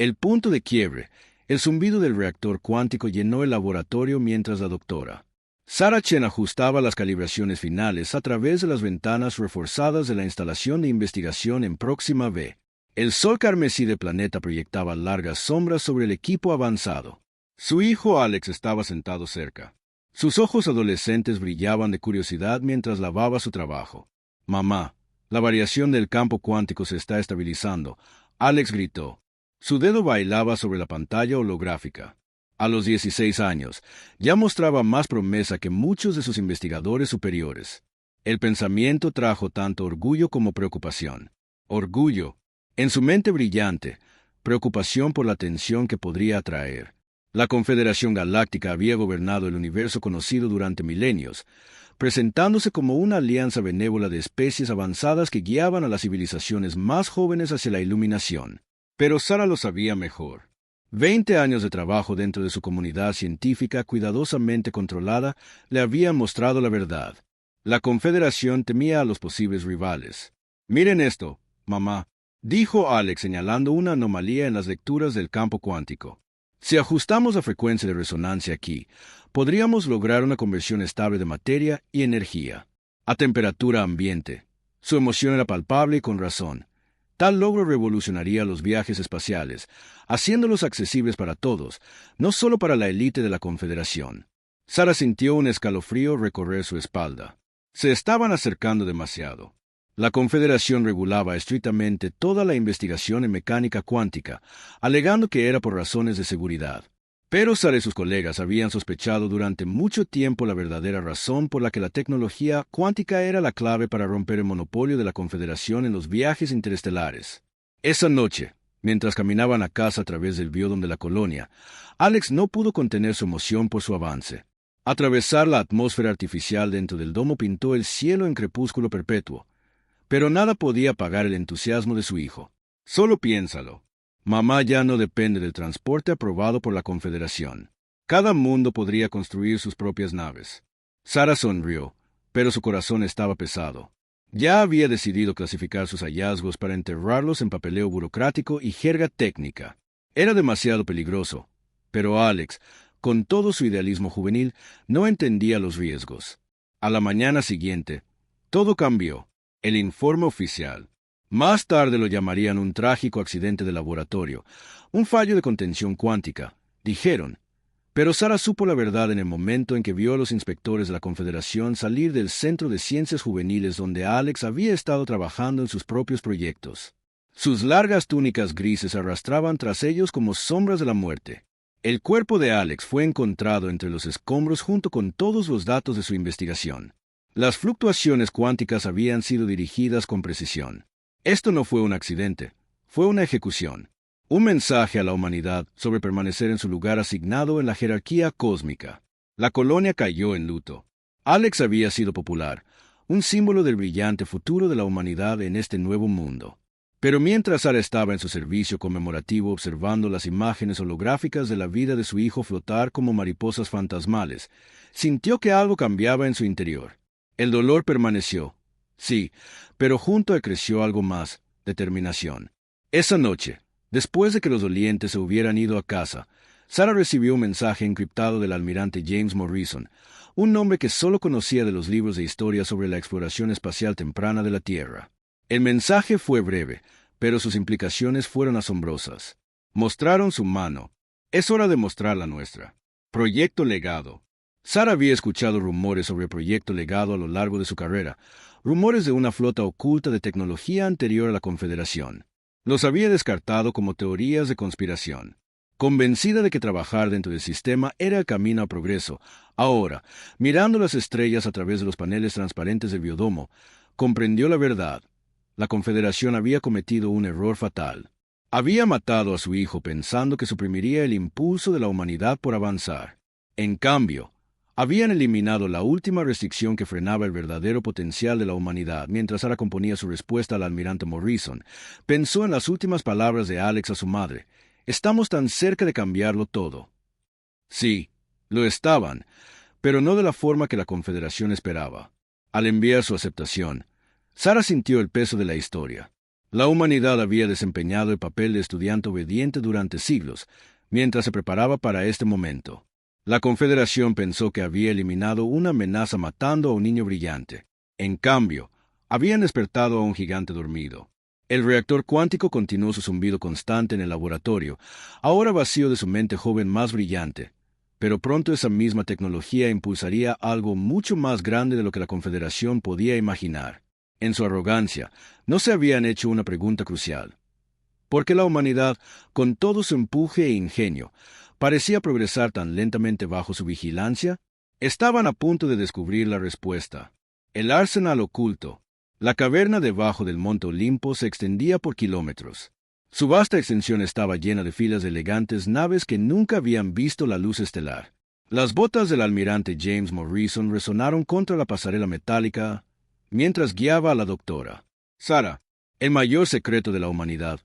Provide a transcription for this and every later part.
El punto de quiebre, el zumbido del reactor cuántico llenó el laboratorio mientras la doctora Sarah Chen ajustaba las calibraciones finales a través de las ventanas reforzadas de la instalación de investigación en Próxima B. El sol carmesí del planeta proyectaba largas sombras sobre el equipo avanzado. Su hijo Alex estaba sentado cerca. Sus ojos adolescentes brillaban de curiosidad mientras lavaba su trabajo. «Mamá, la variación del campo cuántico se está estabilizando», Alex gritó. Su dedo bailaba sobre la pantalla holográfica. A los 16 años, ya mostraba más promesa que muchos de sus investigadores superiores. El pensamiento trajo tanto orgullo como preocupación. Orgullo, en su mente brillante, preocupación por la atención que podría atraer. La Confederación Galáctica había gobernado el universo conocido durante milenios, presentándose como una alianza benévola de especies avanzadas que guiaban a las civilizaciones más jóvenes hacia la iluminación. Pero Sarah lo sabía mejor. 20 años de trabajo dentro de su comunidad científica cuidadosamente controlada le habían mostrado la verdad. La Confederación temía a los posibles rivales. «Miren esto, mamá», dijo Alex señalando una anomalía en las lecturas del campo cuántico. «Si ajustamos la frecuencia de resonancia aquí, podríamos lograr una conversión estable de materia y energía a temperatura ambiente». Su emoción era palpable y con razón. Tal logro revolucionaría los viajes espaciales, haciéndolos accesibles para todos, no solo para la élite de la Confederación. Sarah sintió un escalofrío recorrer su espalda. Se estaban acercando demasiado. La Confederación regulaba estrictamente toda la investigación en mecánica cuántica, alegando que era por razones de seguridad. Pero Sarah y sus colegas habían sospechado durante mucho tiempo la verdadera razón por la que la tecnología cuántica era la clave para romper el monopolio de la Confederación en los viajes interestelares. Esa noche, mientras caminaban a casa a través del biodome de la colonia, Alex no pudo contener su emoción por su avance. Atravesar la atmósfera artificial dentro del domo pintó el cielo en crepúsculo perpetuo, pero nada podía apagar el entusiasmo de su hijo. Solo piénsalo. Mamá ya no depende del transporte aprobado por la Confederación. Cada mundo podría construir sus propias naves. Sarah sonrió, pero su corazón estaba pesado. Ya había decidido clasificar sus hallazgos para enterrarlos en papeleo burocrático y jerga técnica. Era demasiado peligroso, pero Alex, con todo su idealismo juvenil, no entendía los riesgos. A la mañana siguiente, todo cambió. El informe oficial. Más tarde lo llamarían un trágico accidente de laboratorio, un fallo de contención cuántica, dijeron. Pero Sarah supo la verdad en el momento en que vio a los inspectores de la Confederación salir del Centro de Ciencias Juveniles donde Alex había estado trabajando en sus propios proyectos. Sus largas túnicas grises arrastraban tras ellos como sombras de la muerte. El cuerpo de Alex fue encontrado entre los escombros junto con todos los datos de su investigación. Las fluctuaciones cuánticas habían sido dirigidas con precisión. Esto no fue un accidente, fue una ejecución. Un mensaje a la humanidad sobre permanecer en su lugar asignado en la jerarquía cósmica. La colonia cayó en luto. Alex había sido popular, un símbolo del brillante futuro de la humanidad en este nuevo mundo. Pero mientras Sarah estaba en su servicio conmemorativo observando las imágenes holográficas de la vida de su hijo flotar como mariposas fantasmales, sintió que algo cambiaba en su interior. El dolor permaneció. Sí, pero junto a él creció algo más, determinación. Esa noche, después de que los dolientes se hubieran ido a casa, Sarah recibió un mensaje encriptado del almirante James Morrison, un nombre que solo conocía de los libros de historia sobre la exploración espacial temprana de la Tierra. El mensaje fue breve, pero sus implicaciones fueron asombrosas. Mostraron su mano. Es hora de mostrar la nuestra. Proyecto Legado. Sarah había escuchado rumores sobre el Proyecto Legado a lo largo de su carrera, rumores de una flota oculta de tecnología anterior a la Confederación. Los había descartado como teorías de conspiración. Convencida de que trabajar dentro del sistema era el camino a progreso, ahora, mirando las estrellas a través de los paneles transparentes del biodomo, comprendió la verdad. La Confederación había cometido un error fatal. Había matado a su hijo pensando que suprimiría el impulso de la humanidad por avanzar. En cambio, habían eliminado la última restricción que frenaba el verdadero potencial de la humanidad. Mientras Sarah componía su respuesta al almirante Morrison, pensó en las últimas palabras de Alex a su madre. «Estamos tan cerca de cambiarlo todo». Sí, lo estaban, pero no de la forma que la Confederación esperaba. Al enviar su aceptación, Sarah sintió el peso de la historia. La humanidad había desempeñado el papel de estudiante obediente durante siglos, mientras se preparaba para este momento. La Confederación pensó que había eliminado una amenaza matando a un niño brillante. En cambio, habían despertado a un gigante dormido. El reactor cuántico continuó su zumbido constante en el laboratorio, ahora vacío de su mente joven más brillante. Pero pronto esa misma tecnología impulsaría algo mucho más grande de lo que la Confederación podía imaginar. En su arrogancia, no se habían hecho una pregunta crucial. ¿Por qué la humanidad, con todo su empuje e ingenio, parecía progresar tan lentamente bajo su vigilancia? Estaban a punto de descubrir la respuesta. El arsenal oculto. La caverna debajo del monte Olimpo se extendía por kilómetros. Su vasta extensión estaba llena de filas de elegantes naves que nunca habían visto la luz estelar. Las botas del almirante James Morrison resonaron contra la pasarela metálica mientras guiaba a la doctora. Sara, el mayor secreto de la humanidad.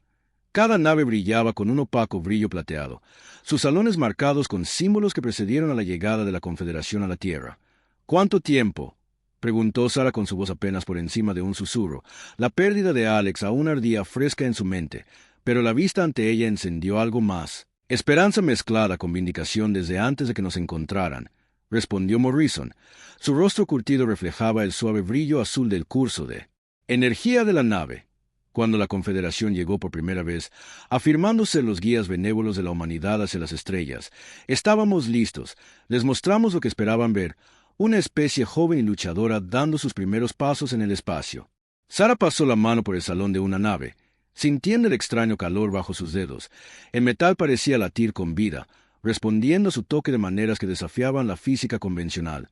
Cada nave brillaba con un opaco brillo plateado, sus salones marcados con símbolos que precedieron a la llegada de la Confederación a la Tierra. ¿Cuánto tiempo?, preguntó Sara con su voz apenas por encima de un susurro. La pérdida de Alex aún ardía fresca en su mente, pero la vista ante ella encendió algo más. Esperanza mezclada con vindicación desde antes de que nos encontraran, respondió Morrison. Su rostro curtido reflejaba el suave brillo azul del curso de energía de la nave. Cuando la Confederación llegó por primera vez, afirmándose los guías benévolos de la humanidad hacia las estrellas, estábamos listos, les mostramos lo que esperaban ver, una especie joven y luchadora dando sus primeros pasos en el espacio. Sara pasó la mano por el salón de una nave, sintiendo el extraño calor bajo sus dedos. El metal parecía latir con vida, respondiendo a su toque de maneras que desafiaban la física convencional.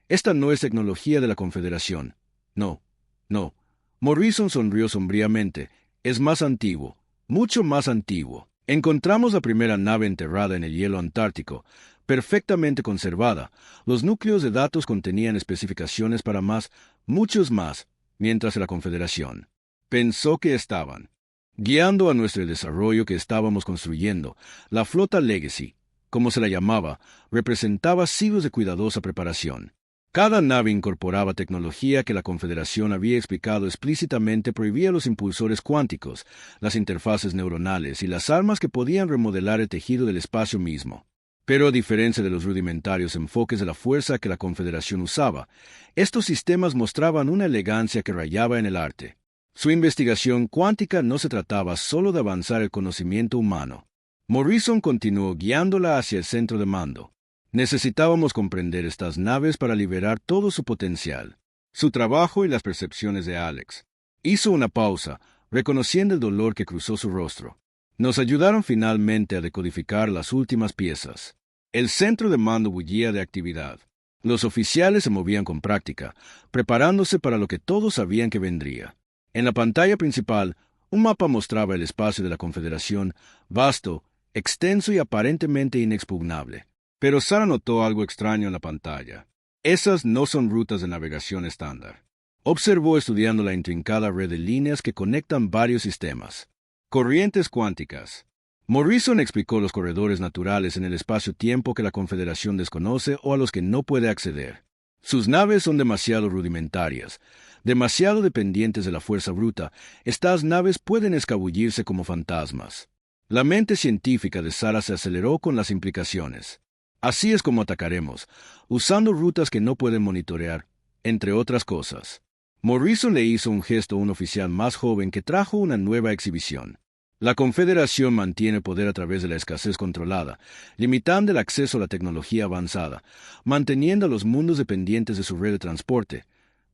Esta no es tecnología de la Confederación. No, no. Morrison sonrió sombríamente. Es más antiguo, mucho más antiguo. Encontramos la primera nave enterrada en el hielo antártico, perfectamente conservada. Los núcleos de datos contenían especificaciones para más, muchos más, mientras la Confederación pensó que estaban guiando a nuestro desarrollo que estábamos construyendo. La flota Legacy, como se la llamaba, representaba siglos de cuidadosa preparación. Cada nave incorporaba tecnología que la Confederación había explicado explícitamente prohibía los impulsores cuánticos, las interfaces neuronales y las armas que podían remodelar el tejido del espacio mismo. Pero a diferencia de los rudimentarios enfoques de la fuerza que la Confederación usaba, estos sistemas mostraban una elegancia que rayaba en el arte. Su investigación cuántica no se trataba solo de avanzar el conocimiento humano. Morrison continuó guiándola hacia el centro de mando. Necesitábamos comprender estas naves para liberar todo su potencial. Su trabajo y las percepciones de Alex. Hizo una pausa, reconociendo el dolor que cruzó su rostro. Nos ayudaron finalmente a decodificar las últimas piezas. El centro de mando bullía de actividad. Los oficiales se movían con práctica, preparándose para lo que todos sabían que vendría. En la pantalla principal, un mapa mostraba el espacio de la Confederación, vasto, extenso y aparentemente inexpugnable. Pero Sara notó algo extraño en la pantalla. Esas no son rutas de navegación estándar. Observó estudiando la intrincada red de líneas que conectan varios sistemas. Corrientes cuánticas. Morrison explicó los corredores naturales en el espacio-tiempo que la Confederación desconoce o a los que no puede acceder. Sus naves son demasiado rudimentarias, demasiado dependientes de la fuerza bruta. Estas naves pueden escabullirse como fantasmas. La mente científica de Sara se aceleró con las implicaciones. Así es como atacaremos, usando rutas que no pueden monitorear, entre otras cosas. Morrison le hizo un gesto a un oficial más joven que trajo una nueva exhibición. La Confederación mantiene poder a través de la escasez controlada, limitando el acceso a la tecnología avanzada, manteniendo a los mundos dependientes de su red de transporte.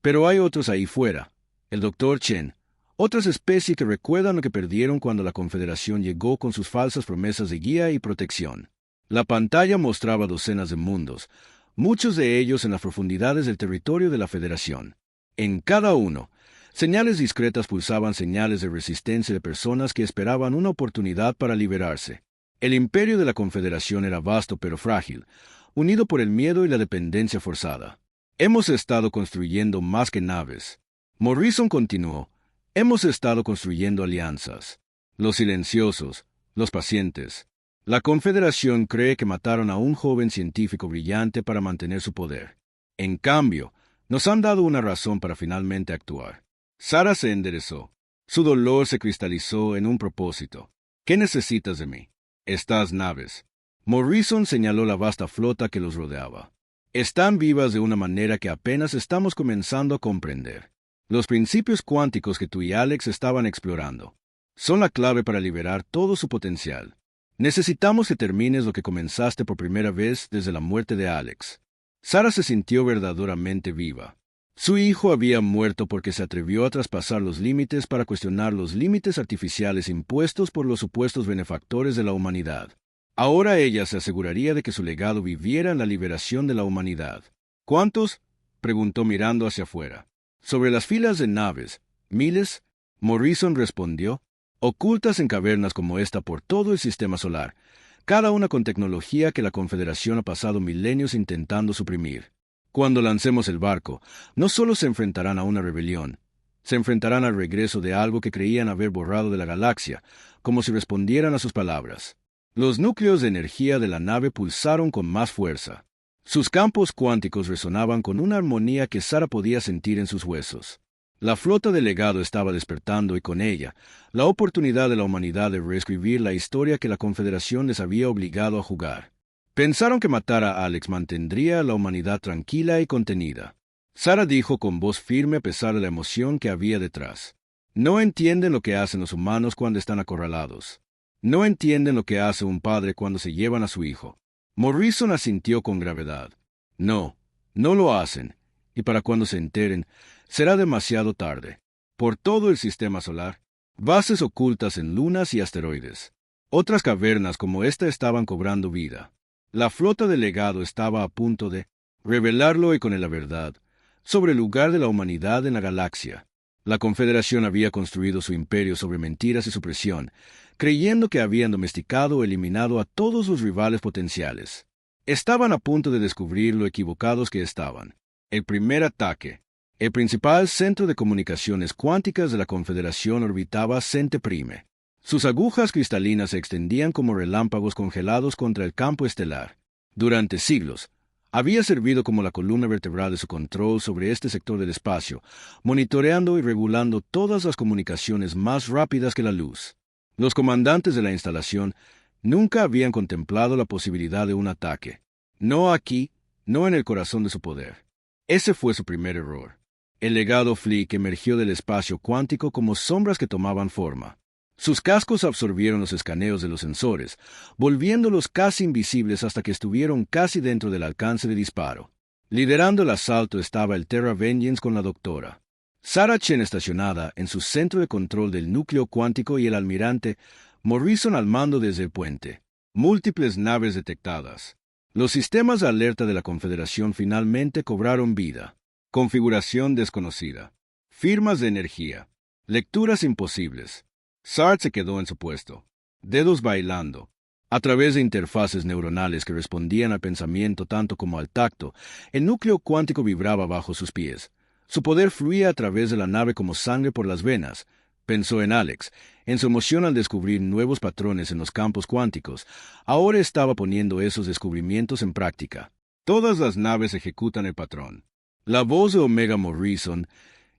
Pero hay otros ahí fuera. El Dr. Chen, otras especies que recuerdan lo que perdieron cuando la Confederación llegó con sus falsas promesas de guía y protección. La pantalla mostraba docenas de mundos, muchos de ellos en las profundidades del territorio de la Federación. En cada uno, señales discretas pulsaban señales de resistencia de personas que esperaban una oportunidad para liberarse. El imperio de la Confederación era vasto pero frágil, unido por el miedo y la dependencia forzada. Hemos estado construyendo más que naves. Morrison continuó. Hemos estado construyendo alianzas. Los silenciosos, los pacientes. La Confederación cree que mataron a un joven científico brillante para mantener su poder. En cambio, nos han dado una razón para finalmente actuar. Sara se enderezó. Su dolor se cristalizó en un propósito. ¿Qué necesitas de mí? Estas naves. Morrison señaló la vasta flota que los rodeaba. Están vivas de una manera que apenas estamos comenzando a comprender. Los principios cuánticos que tú y Alex estaban explorando son la clave para liberar todo su potencial. Necesitamos que termines lo que comenzaste por primera vez desde la muerte de Alex. Sara se sintió verdaderamente viva. Su hijo había muerto porque se atrevió a traspasar los límites para cuestionar los límites artificiales impuestos por los supuestos benefactores de la humanidad. Ahora ella se aseguraría de que su legado viviera en la liberación de la humanidad. ¿Cuántos?, preguntó mirando hacia afuera. Sobre las filas de naves, miles, Morrison respondió, ocultas en cavernas como esta por todo el sistema solar, cada una con tecnología que la Confederación ha pasado milenios intentando suprimir. Cuando lancemos el barco, no solo se enfrentarán a una rebelión, se enfrentarán al regreso de algo que creían haber borrado de la galaxia, como si respondieran a sus palabras. Los núcleos de energía de la nave pulsaron con más fuerza. Sus campos cuánticos resonaban con una armonía que Sara podía sentir en sus huesos. La flota del legado estaba despertando y con ella, la oportunidad de la humanidad de reescribir la historia que la Confederación les había obligado a jugar. Pensaron que matar a Alex mantendría a la humanidad tranquila y contenida. Sara dijo con voz firme a pesar de la emoción que había detrás. No entienden lo que hacen los humanos cuando están acorralados. No entienden lo que hace un padre cuando se llevan a su hijo. Morrison asintió con gravedad. No, no lo hacen, y para cuando se enteren, será demasiado tarde. Por todo el sistema solar, bases ocultas en lunas y asteroides. Otras cavernas como esta estaban cobrando vida. La flota del legado estaba a punto de revelarlo y con la verdad sobre el lugar de la humanidad en la galaxia. La Confederación había construido su imperio sobre mentiras y supresión, creyendo que habían domesticado o eliminado a todos los rivales potenciales. Estaban a punto de descubrir lo equivocados que estaban. El primer ataque. El principal centro de comunicaciones cuánticas de la Confederación orbitaba Cente Prime. Sus agujas cristalinas se extendían como relámpagos congelados contra el campo estelar. Durante siglos, había servido como la columna vertebral de su control sobre este sector del espacio, monitoreando y regulando todas las comunicaciones más rápidas que la luz. Los comandantes de la instalación nunca habían contemplado la posibilidad de un ataque. No aquí, no en el corazón de su poder. Ese fue su primer error. El legado Flick emergió del espacio cuántico como sombras que tomaban forma. Sus cascos absorbieron los escaneos de los sensores, volviéndolos casi invisibles hasta que estuvieron casi dentro del alcance de disparo. Liderando el asalto estaba el Terra Vengeance con la doctora Sara Chen estacionada en su centro de control del núcleo cuántico y el almirante Morrison al mando desde el puente. Múltiples naves detectadas. Los sistemas de alerta de la Confederación finalmente cobraron vida. Configuración desconocida. Firmas de energía. Lecturas imposibles. Sart se quedó en su puesto, dedos bailando. A través de interfaces neuronales que respondían al pensamiento tanto como al tacto, el núcleo cuántico vibraba bajo sus pies. Su poder fluía a través de la nave como sangre por las venas. Pensó en Alex, en su emoción al descubrir nuevos patrones en los campos cuánticos. Ahora estaba poniendo esos descubrimientos en práctica. Todas las naves ejecutan el patrón. La voz de Omega Morrison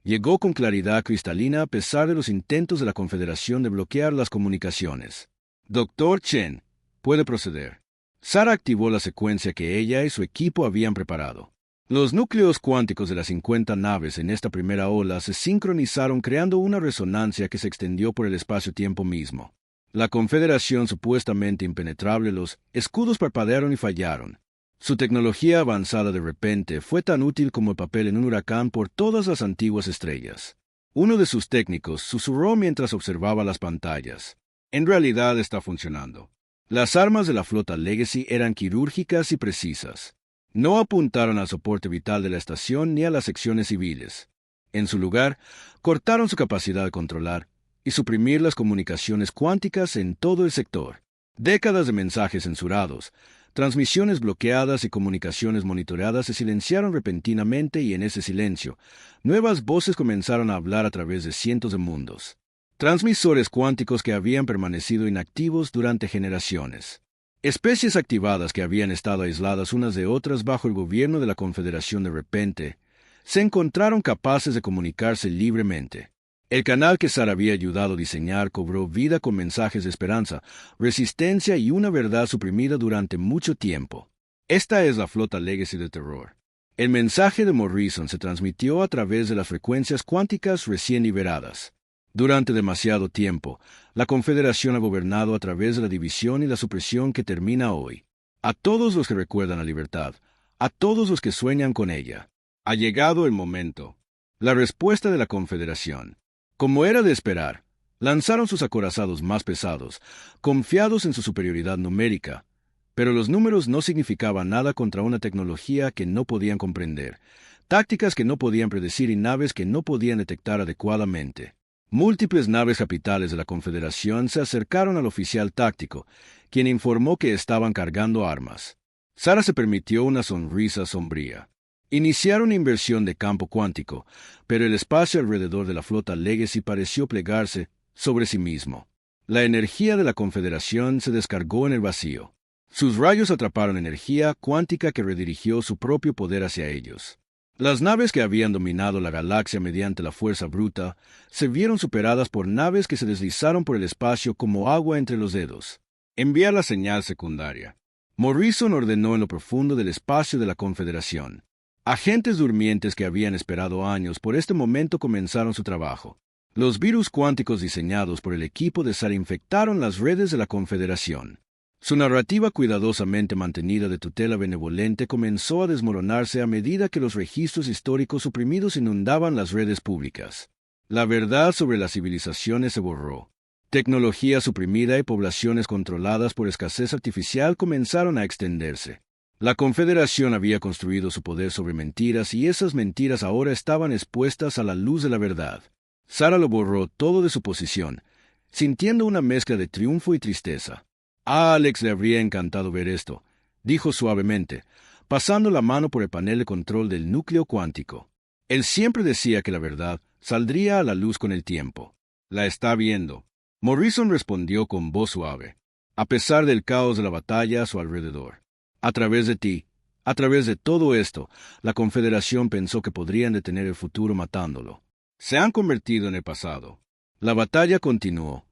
llegó con claridad cristalina a pesar de los intentos de la Confederación de bloquear las comunicaciones. Dr. Chen, puede proceder. Sara activó la secuencia que ella y su equipo habían preparado. Los núcleos cuánticos de las 50 naves en esta primera ola se sincronizaron creando una resonancia que se extendió por el espacio-tiempo mismo. La Confederación supuestamente impenetrable, los escudos parpadearon y fallaron. Su tecnología avanzada de repente fue tan útil como el papel en un huracán por todas las antiguas estrellas. Uno de sus técnicos susurró mientras observaba las pantallas. En realidad está funcionando. Las armas de la flota Legacy eran quirúrgicas y precisas. No apuntaron al soporte vital de la estación ni a las secciones civiles. En su lugar, cortaron su capacidad de controlar y suprimir las comunicaciones cuánticas en todo el sector. Décadas de mensajes censurados, transmisiones bloqueadas y comunicaciones monitoreadas se silenciaron repentinamente y en ese silencio, nuevas voces comenzaron a hablar a través de cientos de mundos. Transmisores cuánticos que habían permanecido inactivos durante generaciones. Especies activadas que habían estado aisladas unas de otras bajo el gobierno de la Confederación de repente, se encontraron capaces de comunicarse libremente. El canal que Sara había ayudado a diseñar cobró vida con mensajes de esperanza, resistencia y una verdad suprimida durante mucho tiempo. Esta es la flota Legacy de terror. El mensaje de Morrison se transmitió a través de las frecuencias cuánticas recién liberadas. Durante demasiado tiempo, la Confederación ha gobernado a través de la división y la supresión que termina hoy. A todos los que recuerdan la libertad, a todos los que sueñan con ella, ha llegado el momento. La respuesta de la Confederación. Como era de esperar, lanzaron sus acorazados más pesados, confiados en su superioridad numérica. Pero los números no significaban nada contra una tecnología que no podían comprender, tácticas que no podían predecir y naves que no podían detectar adecuadamente. Múltiples naves capitales de la Confederación se acercaron al oficial táctico, quien informó que estaban cargando armas. Sara se permitió una sonrisa sombría. Iniciaron inversión de campo cuántico, pero el espacio alrededor de la flota Legacy pareció plegarse sobre sí mismo. La energía de la Confederación se descargó en el vacío. Sus rayos atraparon energía cuántica que redirigió su propio poder hacia ellos. Las naves que habían dominado la galaxia mediante la fuerza bruta se vieron superadas por naves que se deslizaron por el espacio como agua entre los dedos. Envía la señal secundaria. Morrison ordenó en lo profundo del espacio de la Confederación. Agentes durmientes que habían esperado años por este momento comenzaron su trabajo. Los virus cuánticos diseñados por el equipo de Sara infectaron las redes de la Confederación. Su narrativa cuidadosamente mantenida de tutela benevolente comenzó a desmoronarse a medida que los registros históricos suprimidos inundaban las redes públicas. La verdad sobre las civilizaciones se borró. Tecnología suprimida y poblaciones controladas por escasez artificial comenzaron a extenderse. La Confederación había construido su poder sobre mentiras y esas mentiras ahora estaban expuestas a la luz de la verdad. Sara lo borró todo de su posición, sintiendo una mezcla de triunfo y tristeza. A Alex le habría encantado ver esto, dijo suavemente, pasando la mano por el panel de control del núcleo cuántico. Él siempre decía que la verdad saldría a la luz con el tiempo. La está viendo. Morrison respondió con voz suave, a pesar del caos de la batalla a su alrededor. A través de ti, a través de todo esto, la Confederación pensó que podrían detener el futuro matándolo. Se han convertido en el pasado. La batalla continuó,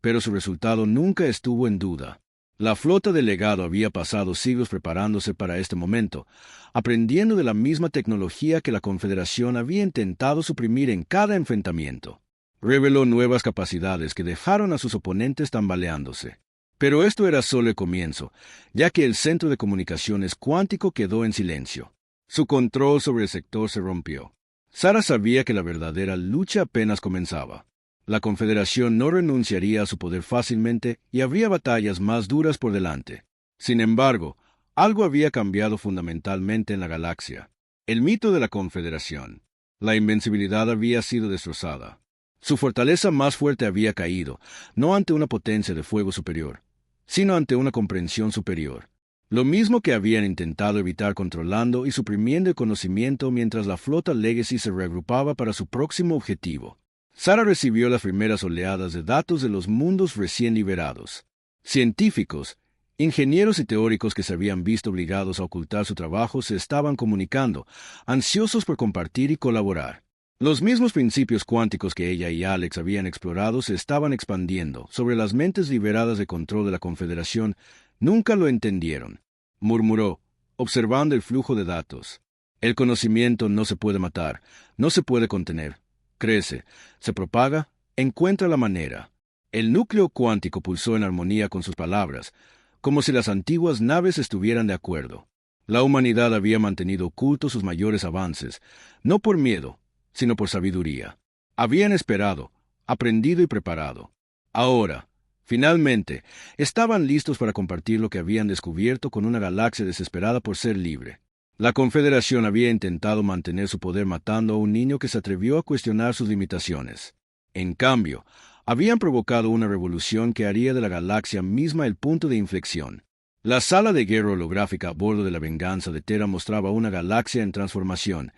pero su resultado nunca estuvo en duda. La flota del legado había pasado siglos preparándose para este momento, aprendiendo de la misma tecnología que la Confederación había intentado suprimir en cada enfrentamiento. Reveló nuevas capacidades que dejaron a sus oponentes tambaleándose. Pero esto era solo el comienzo, ya que el centro de comunicaciones cuántico quedó en silencio. Su control sobre el sector se rompió. Sara sabía que la verdadera lucha apenas comenzaba. La Confederación no renunciaría a su poder fácilmente y habría batallas más duras por delante. Sin embargo, algo había cambiado fundamentalmente en la galaxia. El mito de la Confederación. La invencibilidad había sido destrozada. Su fortaleza más fuerte había caído, no ante una potencia de fuego superior, sino ante una comprensión superior. Lo mismo que habían intentado evitar controlando y suprimiendo el conocimiento mientras la flota Legacy se reagrupaba para su próximo objetivo. Sara recibió las primeras oleadas de datos de los mundos recién liberados. Científicos, ingenieros y teóricos que se habían visto obligados a ocultar su trabajo se estaban comunicando, ansiosos por compartir y colaborar. Los mismos principios cuánticos que ella y Alex habían explorado se estaban expandiendo sobre las mentes liberadas de control de la Confederación. Nunca lo entendieron, murmuró, observando el flujo de datos. El conocimiento no se puede matar, no se puede contener. Crece, se propaga, encuentra la manera. El núcleo cuántico pulsó en armonía con sus palabras, como si las antiguas naves estuvieran de acuerdo. La humanidad había mantenido ocultos sus mayores avances, no por miedo, sino por sabiduría. Habían esperado, aprendido y preparado. Ahora, finalmente, estaban listos para compartir lo que habían descubierto con una galaxia desesperada por ser libre. La Confederación había intentado mantener su poder matando a un niño que se atrevió a cuestionar sus limitaciones. En cambio, habían provocado una revolución que haría de la galaxia misma el punto de inflexión. La sala de guerra holográfica a bordo de la Venganza de Terra mostraba una galaxia en transformación,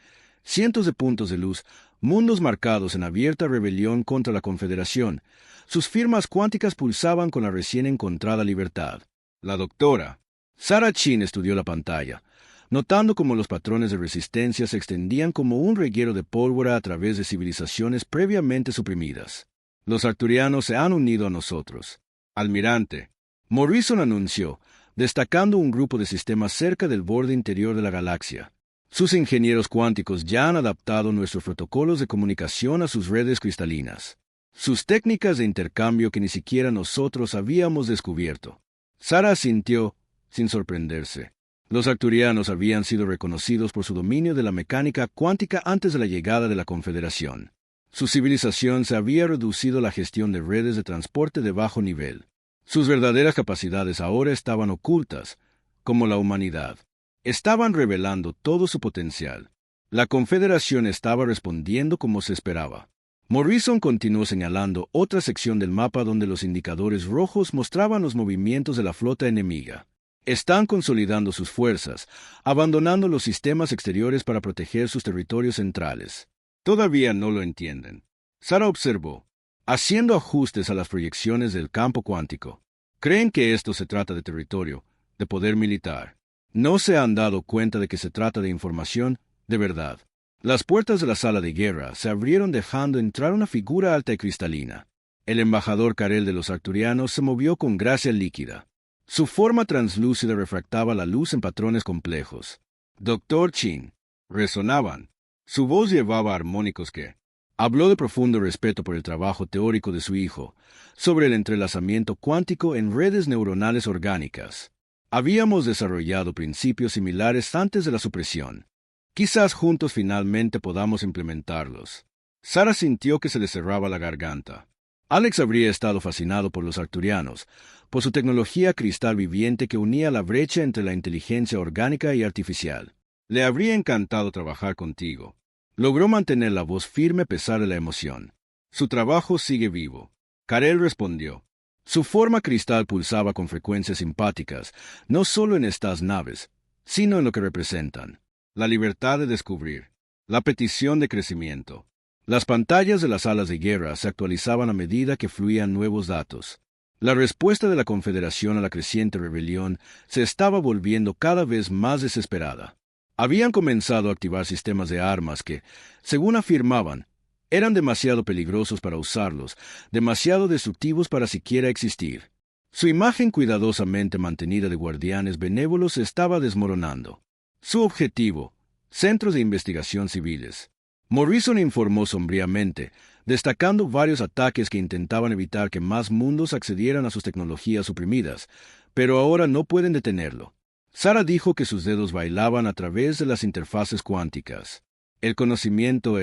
cientos de puntos de luz, mundos marcados en abierta rebelión contra la Confederación. Sus firmas cuánticas pulsaban con la recién encontrada libertad. La doctora Sara Chin estudió la pantalla. notando cómo los patrones de resistencia se extendían como un reguero de pólvora a través de civilizaciones previamente suprimidas. Los arturianos se han unido a nosotros. Almirante, Morrison anunció, destacando un grupo de sistemas cerca del borde interior de la galaxia. Sus ingenieros cuánticos ya han adaptado nuestros protocolos de comunicación a sus redes cristalinas. Sus técnicas de intercambio que ni siquiera nosotros habíamos descubierto. Sara asintió, sin sorprenderse. Los arturianos habían sido reconocidos por su dominio de la mecánica cuántica antes de la llegada de la Confederación. Su civilización se había reducido a la gestión de redes de transporte de bajo nivel. Sus verdaderas capacidades ahora estaban ocultas, como la humanidad. Estaban revelando todo su potencial. La Confederación estaba respondiendo como se esperaba. Morrison continuó señalando otra sección del mapa donde los indicadores rojos mostraban los movimientos de la flota enemiga. Están consolidando sus fuerzas, abandonando los sistemas exteriores para proteger sus territorios centrales. Todavía no lo entienden. Sara observó, haciendo ajustes a las proyecciones del campo cuántico. Creen que esto se trata de territorio, de poder militar. No se han dado cuenta de que se trata de información de verdad. Las puertas de la sala de guerra se abrieron dejando entrar una figura alta y cristalina. El embajador Karel de los arturianos se movió con gracia líquida. Su forma translúcida refractaba la luz en patrones complejos. Dr. Chin. Resonaban. Su voz llevaba armónicos que... Habló de profundo respeto por el trabajo teórico de su hijo, sobre el entrelazamiento cuántico en redes neuronales orgánicas. Habíamos desarrollado principios similares antes de la supresión. Quizás juntos finalmente podamos implementarlos. Sara sintió que se le cerraba la garganta. Alex habría estado fascinado por los arturianos, por su tecnología cristal viviente que unía la brecha entre la inteligencia orgánica y artificial. Le habría encantado trabajar contigo. Logró mantener la voz firme a pesar de la emoción. Su trabajo sigue vivo. Karel respondió. Su forma cristal pulsaba con frecuencias simpáticas, no solo en estas naves, sino en lo que representan. La libertad de descubrir. La petición de crecimiento. Las pantallas de las salas de guerra se actualizaban a medida que fluían nuevos datos. La respuesta de la Confederación a la creciente rebelión se estaba volviendo cada vez más desesperada. Habían comenzado a activar sistemas de armas que, según afirmaban, eran demasiado peligrosos para usarlos, demasiado destructivos para siquiera existir. Su imagen cuidadosamente mantenida de guardianes benévolos se estaba desmoronando. Su objetivo, centros de investigación civiles. Morrison informó sombríamente, destacando varios ataques que intentaban evitar que más mundos accedieran a sus tecnologías suprimidas, pero ahora no pueden detenerlo. Sara dijo que sus dedos bailaban a través de las interfaces cuánticas. El conocimiento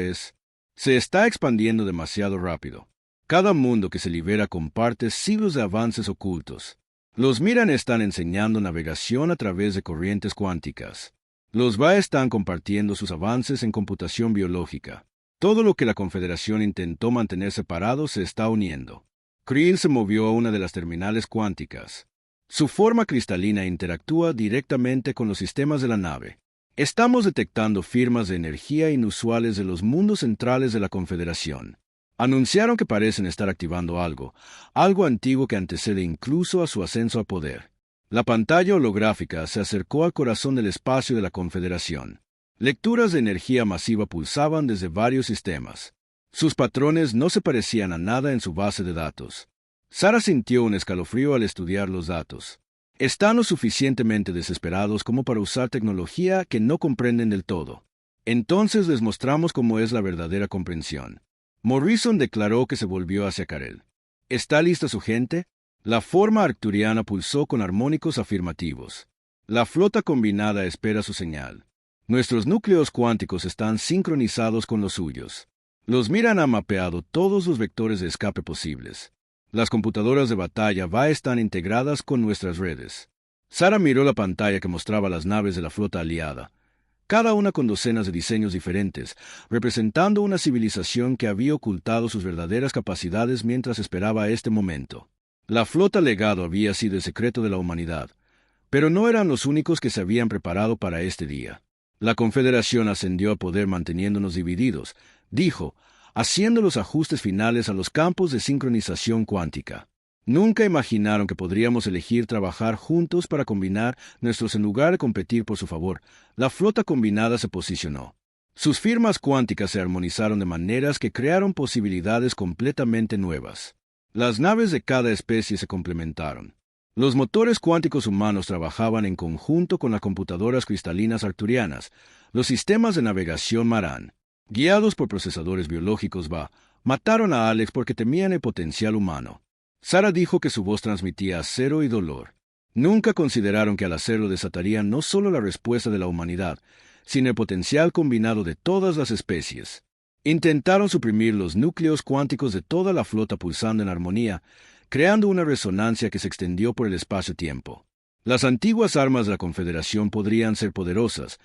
se está expandiendo demasiado rápido. Cada mundo que se libera comparte siglos de avances ocultos. Los Miran están enseñando navegación a través de corrientes cuánticas. Los Va están compartiendo sus avances en computación biológica. Todo lo que la Confederación intentó mantener separado se está uniendo. Creel se movió a una de las terminales cuánticas. Su forma cristalina interactúa directamente con los sistemas de la nave. Estamos detectando firmas de energía inusuales de los mundos centrales de la Confederación. Anunciaron que parecen estar activando algo antiguo que antecede incluso a su ascenso al poder. La pantalla holográfica se acercó al corazón del espacio de la Confederación. Lecturas de energía masiva pulsaban desde varios sistemas. Sus patrones no se parecían a nada en su base de datos. Sara sintió un escalofrío al estudiar los datos. Están lo suficientemente desesperados como para usar tecnología que no comprenden del todo. Entonces les mostramos cómo es la verdadera comprensión. Morrison declaró que se volvió hacia Karel. ¿Está lista su gente? La forma arcturiana pulsó con armónicos afirmativos. La flota combinada espera su señal. Nuestros núcleos cuánticos están sincronizados con los suyos. Los Miran han mapeado todos los vectores de escape posibles. Las computadoras de batalla Va están integradas con nuestras redes. Sara miró la pantalla que mostraba las naves de la flota aliada, cada una con docenas de diseños diferentes, representando una civilización que había ocultado sus verdaderas capacidades mientras esperaba este momento. La flota legado había sido el secreto de la humanidad, pero no eran los únicos que se habían preparado para este día. La Confederación ascendió al poder manteniéndonos divididos, dijo, haciendo los ajustes finales a los campos de sincronización cuántica. Nunca imaginaron que podríamos elegir trabajar juntos para combinar nuestros en lugar de competir por su favor. La flota combinada se posicionó. Sus firmas cuánticas se armonizaron de maneras que crearon posibilidades completamente nuevas. Las naves de cada especie se complementaron. Los motores cuánticos humanos trabajaban en conjunto con las computadoras cristalinas arturianas, los sistemas de navegación Marán, guiados por procesadores biológicos mataron a Alex porque temían el potencial humano. Sara dijo que su voz transmitía acero y dolor. Nunca consideraron que al hacerlo desatarían no solo la respuesta de la humanidad, sino el potencial combinado de todas las especies. Intentaron suprimir los núcleos cuánticos de toda la flota pulsando en armonía, creando una resonancia que se extendió por el espacio-tiempo. Las antiguas armas de la Confederación podrían ser poderosas,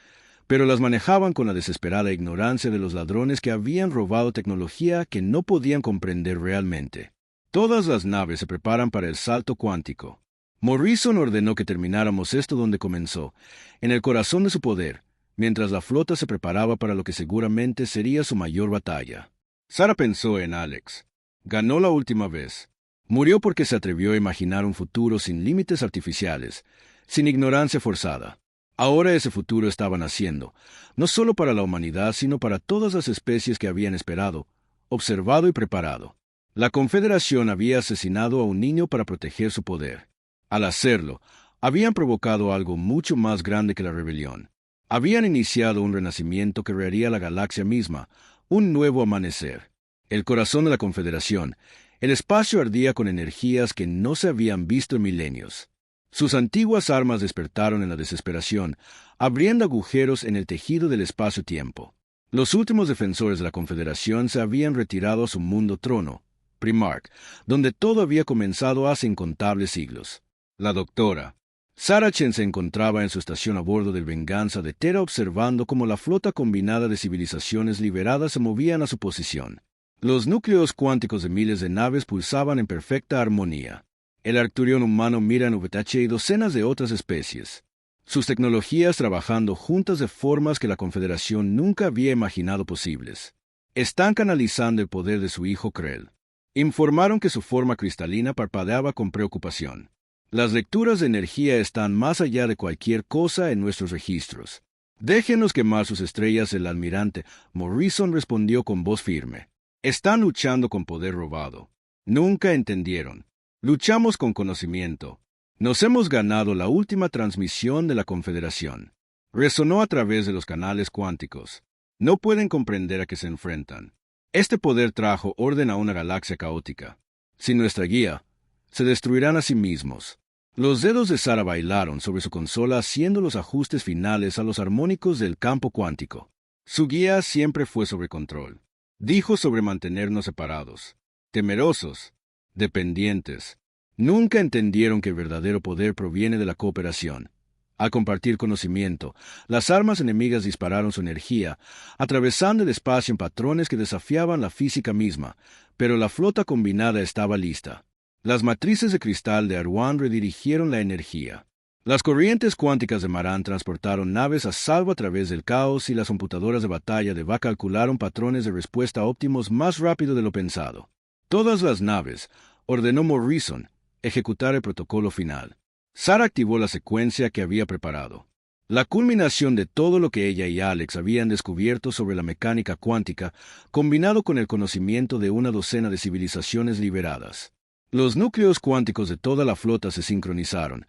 pero las manejaban con la desesperada ignorancia de los ladrones que habían robado tecnología que no podían comprender realmente. Todas las naves se preparan para el salto cuántico. Morrison ordenó que termináramos esto donde comenzó, en el corazón de su poder, mientras la flota se preparaba para lo que seguramente sería su mayor batalla. Sara pensó en Alex. Ganó la última vez. Murió porque se atrevió a imaginar un futuro sin límites artificiales, sin ignorancia forzada. Ahora ese futuro estaba naciendo, no solo para la humanidad, sino para todas las especies que habían esperado, observado y preparado. La Confederación había asesinado a un niño para proteger su poder. Al hacerlo, habían provocado algo mucho más grande que la rebelión. Habían iniciado un renacimiento que reharía la galaxia misma, un nuevo amanecer. El corazón de la Confederación, el espacio ardía con energías que no se habían visto en milenios. Sus antiguas armas despertaron en la desesperación, abriendo agujeros en el tejido del espacio-tiempo. Los últimos defensores de la Confederación se habían retirado a su mundo trono, Primark, donde todo había comenzado hace incontables siglos. La doctora Sara Chen se encontraba en su estación a bordo del Venganza de Terra observando cómo la flota combinada de civilizaciones liberadas se movían a su posición. Los núcleos cuánticos de miles de naves pulsaban en perfecta armonía. El Arcturión humano mira en VTH y docenas de otras especies. Sus tecnologías trabajando juntas de formas que la Confederación nunca había imaginado posibles. Están canalizando el poder de su hijo Krell. Informaron que su forma cristalina parpadeaba con preocupación. Las lecturas de energía están más allá de cualquier cosa en nuestros registros. Déjenos quemar sus estrellas, el almirante Morrison respondió con voz firme. Están luchando con poder robado. Nunca entendieron. Luchamos con conocimiento. Nos hemos ganado la última transmisión de la Confederación. Resonó a través de los canales cuánticos. No pueden comprender a qué se enfrentan. Este poder trajo orden a una galaxia caótica. Sin nuestra guía, se destruirán a sí mismos. Los dedos de Sara bailaron sobre su consola haciendo los ajustes finales a los armónicos del campo cuántico. Su guía siempre fue sobre control. Dijo sobre mantenernos separados, temerosos, dependientes. Nunca entendieron que el verdadero poder proviene de la cooperación. Al compartir conocimiento, las armas enemigas dispararon su energía, atravesando el espacio en patrones que desafiaban la física misma, pero la flota combinada estaba lista. Las matrices de cristal de Arwan redirigieron la energía. Las corrientes cuánticas de Marán transportaron naves a salvo a través del caos y las computadoras de batalla de Va calcularon patrones de respuesta óptimos más rápido de lo pensado. Todas las naves, ordenó Morrison, ejecutar el protocolo final. Sara activó la secuencia que había preparado. La culminación de todo lo que ella y Alex habían descubierto sobre la mecánica cuántica, combinado con el conocimiento de una docena de civilizaciones liberadas. Los núcleos cuánticos de toda la flota se sincronizaron,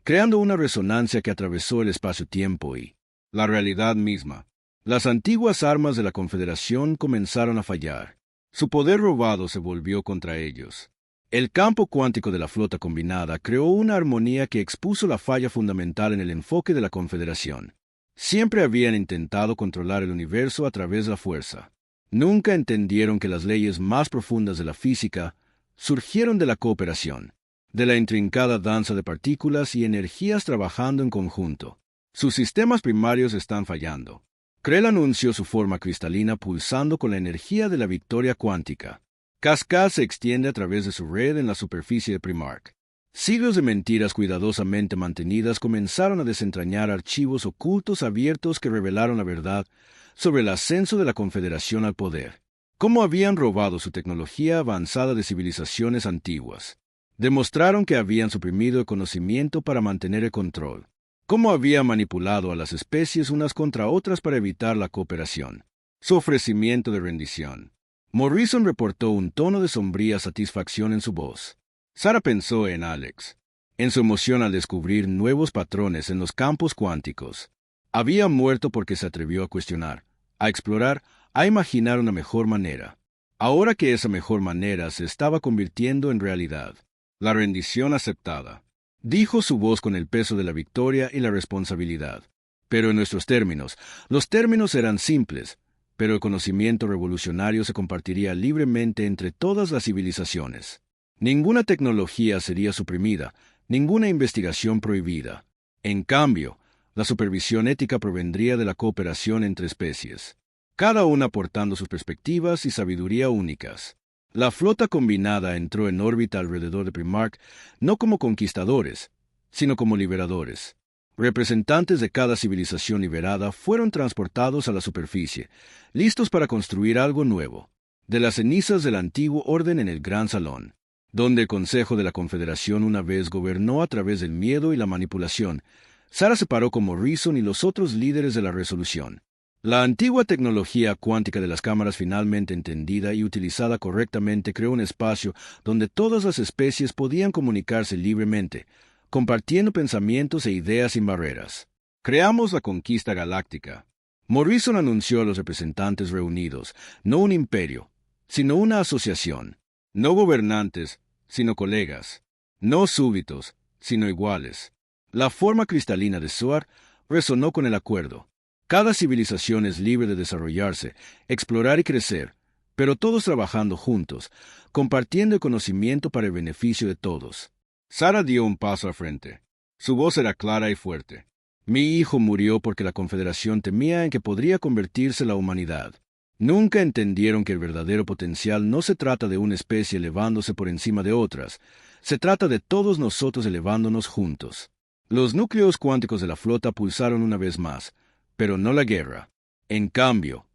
creando una resonancia que atravesó el espacio-tiempo y la realidad misma. Las antiguas armas de la Confederación comenzaron a fallar. Su poder robado se volvió contra ellos. El campo cuántico de la flota combinada creó una armonía que expuso la falla fundamental en el enfoque de la Confederación. Siempre habían intentado controlar el universo a través de la fuerza. Nunca entendieron que las leyes más profundas de la física surgieron de la cooperación, de la intrincada danza de partículas y energías trabajando en conjunto. Sus sistemas primarios están fallando. Krell anunció su forma cristalina pulsando con la energía de la victoria cuántica. Cascade se extiende a través de su red en la superficie de Primark. Siglos de mentiras cuidadosamente mantenidas comenzaron a desentrañar archivos ocultos abiertos que revelaron la verdad sobre el ascenso de la Confederación al poder. Cómo habían robado su tecnología avanzada de civilizaciones antiguas. Demostraron que habían suprimido el conocimiento para mantener el control. Cómo había manipulado a las especies unas contra otras para evitar la cooperación. Su ofrecimiento de rendición. Morrison reportó un tono de sombría satisfacción en su voz. Sarah pensó en Alex, en su emoción al descubrir nuevos patrones en los campos cuánticos. Había muerto porque se atrevió a cuestionar, a explorar, a imaginar una mejor manera. Ahora que esa mejor manera se estaba convirtiendo en realidad. La rendición aceptada. Dijo su voz con el peso de la victoria y la responsabilidad. Pero en nuestros términos, los términos eran simples, pero el conocimiento revolucionario se compartiría libremente entre todas las civilizaciones. Ninguna tecnología sería suprimida, ninguna investigación prohibida. En cambio, la supervisión ética provendría de la cooperación entre especies, cada una aportando sus perspectivas y sabiduría únicas. La flota combinada entró en órbita alrededor de Primark no como conquistadores, sino como liberadores. Representantes de cada civilización liberada fueron transportados a la superficie, listos para construir algo nuevo, de las cenizas del antiguo orden en el Gran Salón, donde el Consejo de la Confederación una vez gobernó a través del miedo y la manipulación. Sarah se paró con Morrison y los otros líderes de la resolución. La antigua tecnología cuántica de las cámaras finalmente entendida y utilizada correctamente creó un espacio donde todas las especies podían comunicarse libremente, compartiendo pensamientos e ideas sin barreras. Creamos la conquista galáctica. Morrison anunció a los representantes reunidos, no un imperio, sino una asociación. No gobernantes, sino colegas. No súbditos, sino iguales. La forma cristalina de Zohar resonó con el acuerdo. Cada civilización es libre de desarrollarse, explorar y crecer, pero todos trabajando juntos, compartiendo el conocimiento para el beneficio de todos. Sarah dio un paso al frente. Su voz era clara y fuerte. Mi hijo murió porque la Confederación temía en que podría convertirse la humanidad. Nunca entendieron que el verdadero potencial no se trata de una especie elevándose por encima de otras, se trata de todos nosotros elevándonos juntos. Los núcleos cuánticos de la flota pulsaron una vez más, pero no la guerra. En cambio,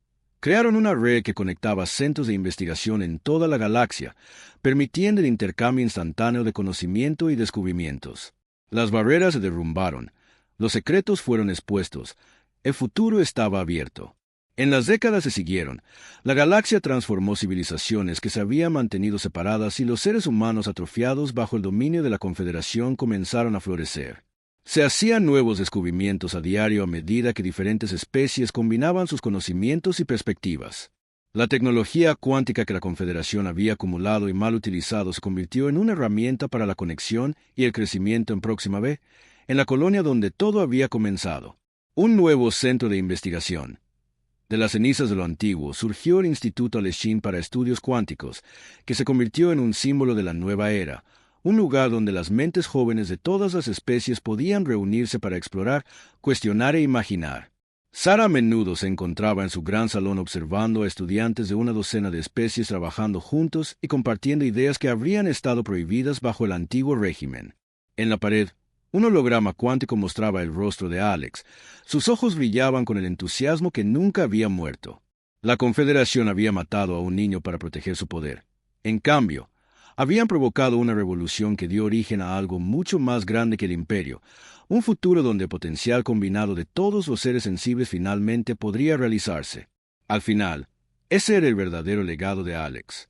crearon una red que conectaba centros de investigación en toda la galaxia, permitiendo el intercambio instantáneo de conocimiento y descubrimientos. Las barreras se derrumbaron, los secretos fueron expuestos, el futuro estaba abierto. En las décadas que siguieron, la galaxia transformó civilizaciones que se habían mantenido separadas y los seres humanos atrofiados bajo el dominio de la Confederación comenzaron a florecer. Se hacían nuevos descubrimientos a diario a medida que diferentes especies combinaban sus conocimientos y perspectivas. La tecnología cuántica que la Confederación había acumulado y mal utilizado se convirtió en una herramienta para la conexión y el crecimiento en Próxima B, en la colonia donde todo había comenzado. Un nuevo centro de investigación. De las cenizas de lo antiguo surgió el Instituto Alekhine para Estudios Cuánticos, que se convirtió en un símbolo de la nueva era, un lugar donde las mentes jóvenes de todas las especies podían reunirse para explorar, cuestionar e imaginar. Sarah a menudo se encontraba en su gran salón observando a estudiantes de una docena de especies trabajando juntos y compartiendo ideas que habrían estado prohibidas bajo el antiguo régimen. En la pared, un holograma cuántico mostraba el rostro de Alex. Sus ojos brillaban con el entusiasmo que nunca había muerto. La Confederación había matado a un niño para proteger su poder. En cambio, habían provocado una revolución que dio origen a algo mucho más grande que el imperio, un futuro donde el potencial combinado de todos los seres sensibles finalmente podría realizarse. Al final, ese era el verdadero legado de Alex.